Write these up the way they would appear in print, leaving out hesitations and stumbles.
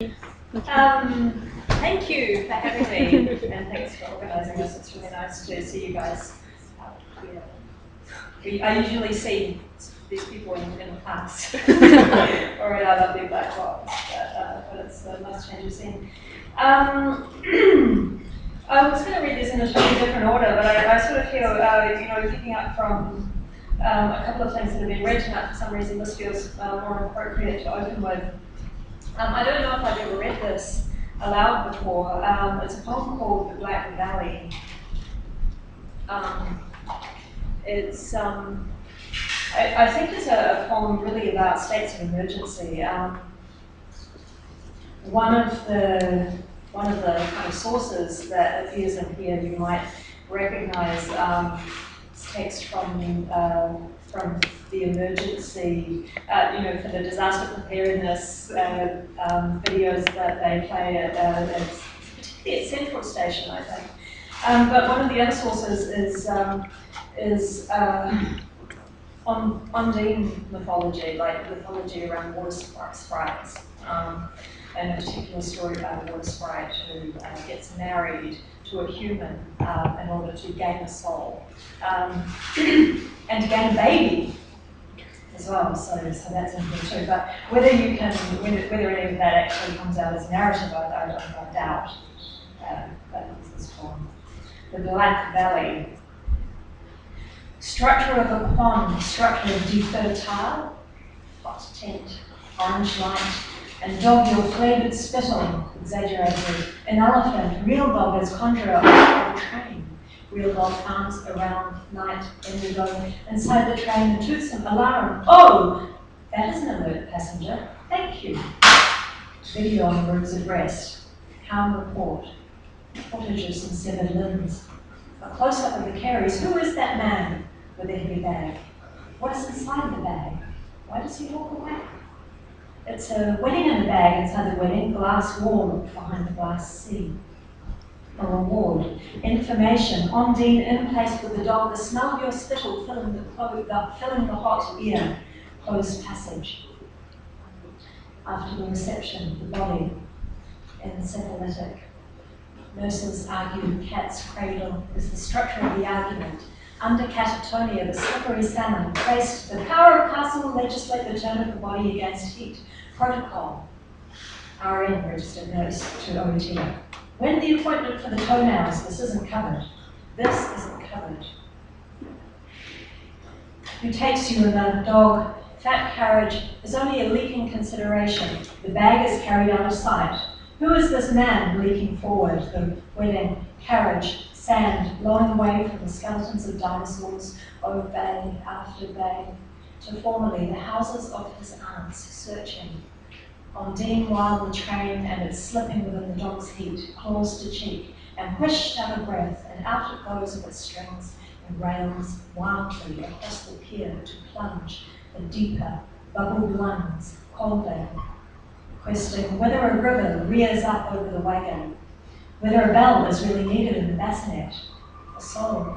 Thank you for having me, and thanks for organising this. It's really nice to see you guys. I usually see these people in class or in our lovely black box, but it's a nice change of scene. I was going to read this in a totally different order, but I sort of feel, picking up from a couple of things that have been read tonight. For some reason, this feels more appropriate to open with. I don't know if I've ever read this aloud before. It's a poem called The Black Valley. I think it's a poem really about states of emergency. One of the kind of sources that appears in here you might recognize text from the emergency, for the disaster preparedness videos that they play particularly at Central Station, I think. But one of the other sources is Undine mythology, like mythology around water sprites, and a particular story about a water sprite who gets married to a human in order to gain a soul and to gain a baby as well. So that's in here too. But whether any of that actually comes out as narrative, I doubt. That is this poem. The Black Valley. Structure of a pond, structure of deferred tile, hot tent, orange light, and dog your flavoured spittle, exaggerated. An elephant, real dog as conjurer of a train. Real dog arms around night indigo. Inside the train, the toothsome alarm. Oh, that is an alert passenger. Thank you. Video on rooms of rest. Calm report. Cottages and severed limbs. A close-up of the carries. Who is that man with a heavy bag? What is inside the bag? Why does he walk away? It's a wedding in the bag inside the wedding, glass wall behind the glass sea. A reward, information, Undine in place with the dog, the smell of your spittle filling the hot ear, closed passage. After the reception, the body, encephalitic. Nurses argue cat's cradle is the structure of the argument. Under catatonia, the slippery salmon traced the power of castle legislate the turn of the body against heat. Protocol. RN registered nurse to OT. When the appointment for the toenails, this isn't covered. This isn't covered. Who takes you in the dog? Fat carriage is only a leaking consideration. The bag is carried out of sight. Who is this man leaking forward? The wedding, carriage, sand, blowing away from the skeletons of dinosaurs, over bay after bay, to formerly the houses of his aunts, searching. Undine while the train and it's slipping within the dog's heat, claws to cheek, and whished out of breath, and out it goes with its strings and rails wildly across the pier to plunge the deeper, bubbled lungs, coldly, questing whether a river rears up over the wagon, whether a bell is really needed in the bassinet, a soul.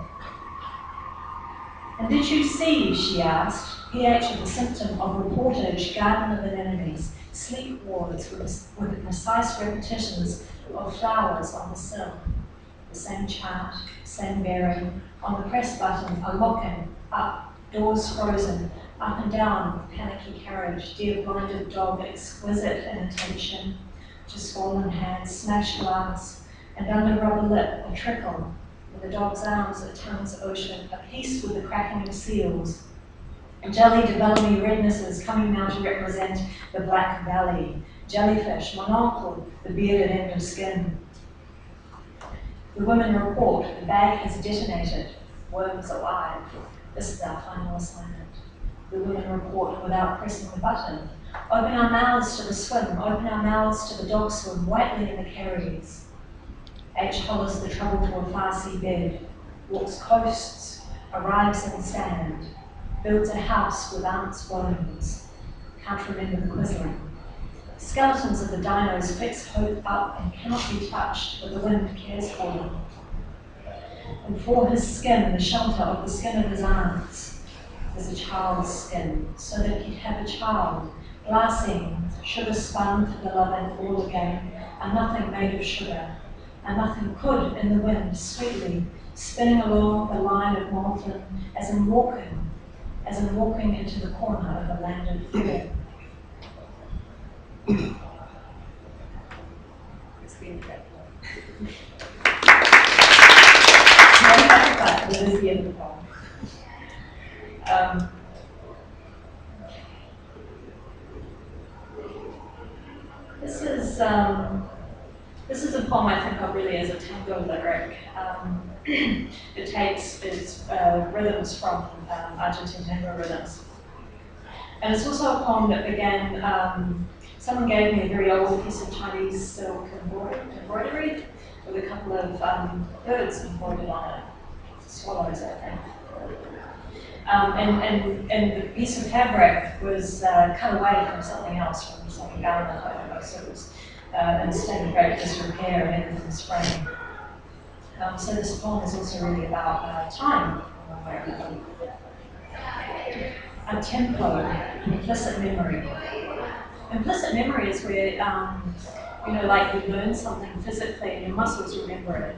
And did you see, she asked, pH of the symptom of reportage, garden of anemones, sleep wards with precise repetitions of flowers on the sill. The same chart, same bearing, on the press button, a lock-in, up, doors frozen, up and down with panicky carriage, dear blinded dog, exquisite in attention, to swollen hands, smashed glass, and under rubber lip, a trickle, with the dog's arms a tongue's ocean, a piece with the cracking of seals, jelly developing rednesses coming now to represent the Black Valley, jellyfish, mononcle, the bearded end of skin. The women report, the bag has detonated, worms alive. This is our final assignment. The women report without pressing the button. Open our mouths to the swim, open our mouths to the dog swim, whitely in the carries. H follows the trouble to a farcy bed, walks coasts, arrives in sand, builds a house with aunt's bones, can't remember the quizzling. Skeletons of the dinos fix hope up and cannot be touched, but the wind cares for them. And for his skin, the shelter of the skin of his aunts, is a child's skin, so that he'd have a child, glassine, sugar spun for the love and all again, and nothing made of sugar, and nothing could in the wind sweetly, spinning along the line of molten, as in walking into the corner of a landed fair. It's the end of that poem. But it is the end of the poem. This is a poem I think of really as a tango lyric. It takes its rhythms from Argentine tango rhythms. And it's also a poem that began, someone gave me a very old piece of Chinese silk embroidery with a couple of birds embroidered on it, swallows, I think. And the piece of fabric was cut away from something else, from some garment, I don't know, so it was in a state of great disrepair and everything spraying. So this poem is also really about time, one way or another. A tempo, implicit memory. Implicit memory is where, like you learn something physically and your muscles remember it.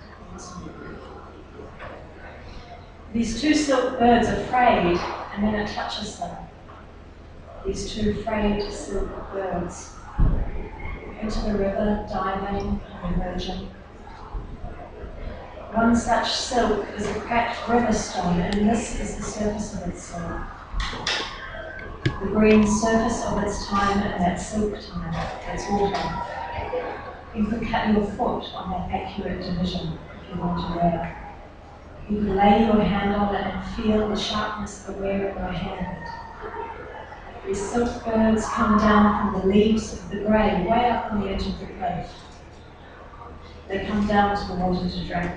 These two silk birds are frayed, and then it touches them. These two frayed silk birds into the river, diving and emerging. One such silk is a cracked river stone, and this is the surface of its silk. The green surface of its time and that silk time, its water. You could cut your foot on that accurate division if you want to wear. You can lay your hand on it and feel the sharpness aware in your hand. These silk birds come down from the leaves of the grey way up on the edge of the cliff. They come down to the water to drink.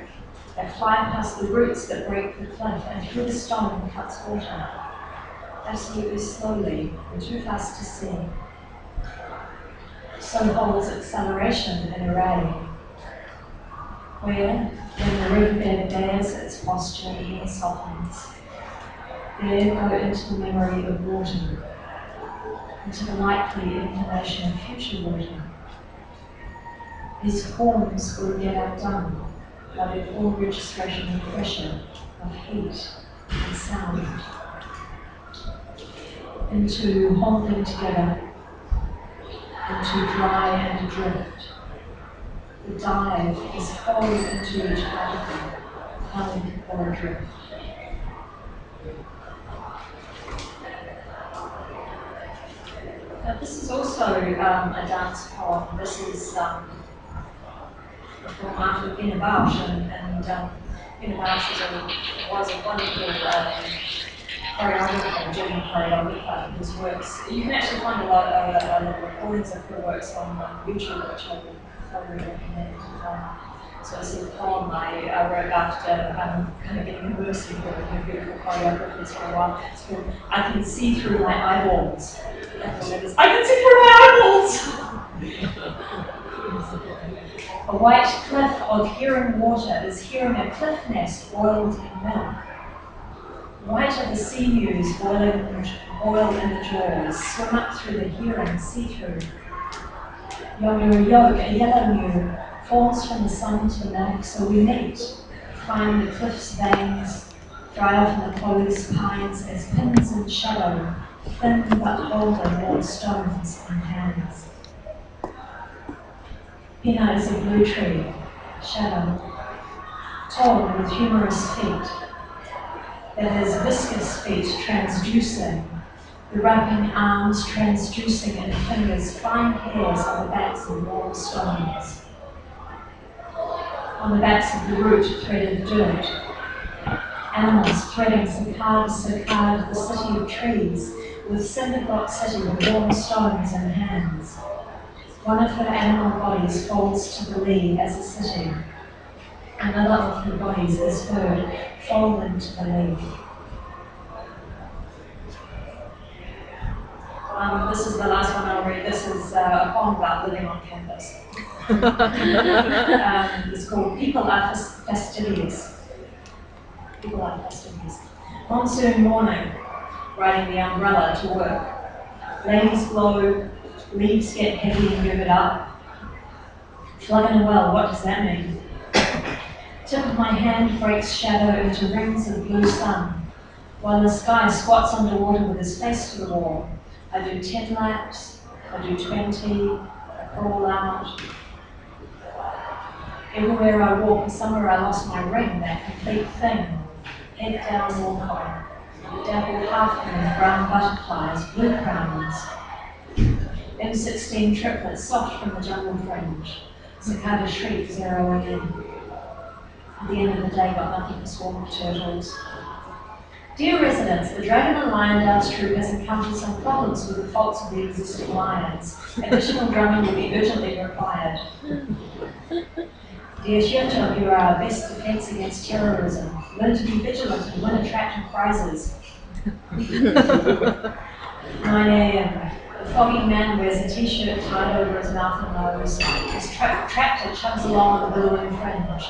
They fly past the roots that break the cliff and through the stone cuts water. Absolutely slowly and too fast to see. So holds acceleration in array. Where, when the riverbed bears its posture and softens, there go into the memory of water, into the likely inclination of future water. These forms will get outdone by their full registration of pressure, of heat and sound, into holding together, into dry and drift. The dive is folded into each particle, coming or adrift. This is also a dance poem. This is from Art of Being About, and Being About was a wonderful choreographer, German choreographer, whose works. You can actually find a lot of recordings of her works on YouTube, which I would probably recommend. So this is a poem I wrote after kind of getting immersed in her beautiful choreographies for a while. It's called I Can See Through My Eyeballs. I can see through my eyeballs! A white cliff of hearing water is hearing a cliff nest boiled in milk. White are the sea mews boil in the jaws, swim up through the hearing see-through. Yonder yoke, a yellow mew, falls from the sun to the milk, so we meet, climb the cliff's veins, dry off in the closed pines as pins in shadow, thin but holding warm stones in hands. Pina is a blue tree, shadow, tall with humorous feet, that has viscous feet transducing, the wrapping arms transducing in fingers, fine hairs on the backs of warm stones. On the backs of the root threaded dirt, animals threading saccade, the city of trees, with cinder block city with warm stones in hands. One of her animal bodies folds to the lee as a city. Another of her bodies is heard folding to the lee. This is the last one I'll read. This is a poem about living on campus. It's called People Are Fastidious. People are fastidious. Monsoon morning, riding the umbrella to work. Flames glow, leaves get heavy and move it up. Flood in a well, what does that mean? Tip of my hand breaks shadow into rings of blue sun, while the sky squats underwater with his face to the wall. I do 10 laps, I do 20, I crawl out. Everywhere I walk is somewhere I lost my ring, that complete thing. Head down, walk on. Dappled half-moon, brown butterflies, blue crowns. M16 triplets, soft from the jungle fringe. Cicada shriek, zeroing in. At the end of the day, got nothing but swarm of turtles. Dear residents, the Dragon and Lion Dance Troupe has encountered some problems with the faults of the existing lions. Additional drumming will be urgently required. Dear Shirto, you are our best defense against terrorism. Learn to be vigilant and win attractive prizes. 9 a.m. The foggy man wears a t-shirt tied over his mouth and nose. His tractor chugs along the billowing fringe.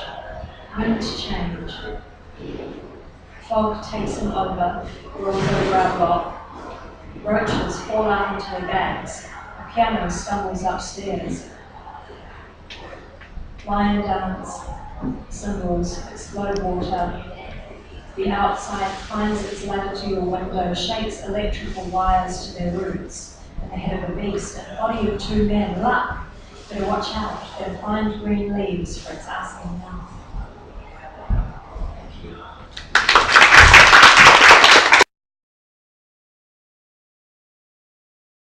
Winds change. Fog takes him over, rolls over our block. Roaches fall out into their bags. A piano stumbles upstairs. Lion dance, cymbals, explode water. The outside finds its ladder to your window, shakes electrical wires to their roots. In the head of a beast, a body of 2 men, luck. Better watch out, they'll find green leaves for its asking mouth.